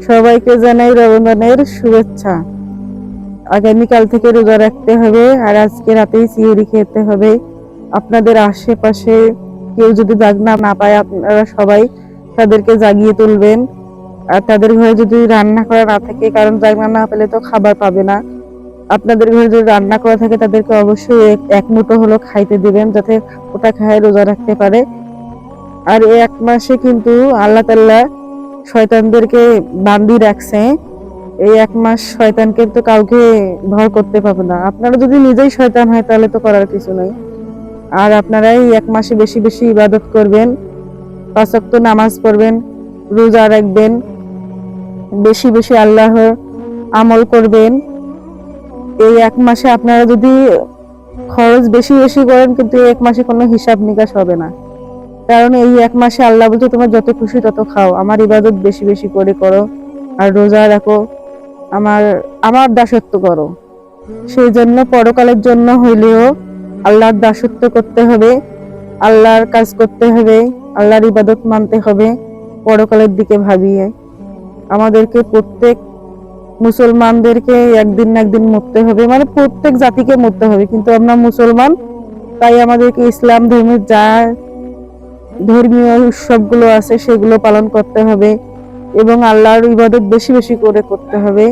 সবাইকে জানাই রমজানের শুভেচ্ছা। আগামীকাল থেকে রোজা রাখতে হবে, আর আজকে রাতেই সিহরি খেতে হবে। আপনাদের আশেপাশে কেউ যদি জাগনা না পায়, আপনারা সবাই তাদেরকে জাগিয়ে তুলবেন। আর তাদের ঘরে যদি রান্না করা না থাকে, কারণ জাগনা না পেলে তো খাবার পাবে না, আপনাদের ঘরে যদি রান্না করা থাকে তাদেরকে অবশ্যই এক মুঠো হলো খাইতে দিবেন, যাতে ওটা খায় রোজা রাখতে পারে। আর এই এক মাসে কিন্তু আল্লাহ তাআলা শয়তানদেরকে বান্দি রাখছে। এই এক মাস শয়তানকে তো কাউকে ভর করতে পারবে না। আপনারা যদি নিজেই শয়তান হয় তাহলে তো করার কিছু নাই। আর আপনারা এই এক মাসে বেশি বেশি ইবাদত করবেন, 5 ওয়াক্ত নামাজ পড়বেন, রোজা রাখবেন, বেশি বেশি আল্লাহর আমল করবেন। এই এক মাসে আপনারা যদি খরচ বেশি বেশি করেন, কিন্তু এই এক মাসে কোনো হিসাব নিকাশ হবে না। কারণ এই এক মাসে আল্লাহ বলতে তোমার যত খুশি তত খাও, আমার ইবাদত বেশি বেশি করে করো, আর রোজা রাখো, আমার আমার দাসত্ব করো। সেই জন্য পরকালের জন্য হইলেও আল্লাহর দাসত্ব করতে হবে, আল্লাহর কাজ করতে হবে, আল্লাহর ইবাদত মানতে হবে। পরকালের দিকে ভাবিয়ে আমাদেরকে প্রত্যেক মুসলমানদেরকে একদিন না একদিন মরতে হবে, মানে প্রত্যেক জাতিকে মরতে হবে, কিন্তু আমরা মুসলমান, তাই আমাদেরকে ইসলাম ধর্মের যা ধর্মীয় উৎসবগুলো আছে সেগুলো পালন করতে হবে এবং আল্লাহর ইবাদত বেশি বেশি করে করতে হবে।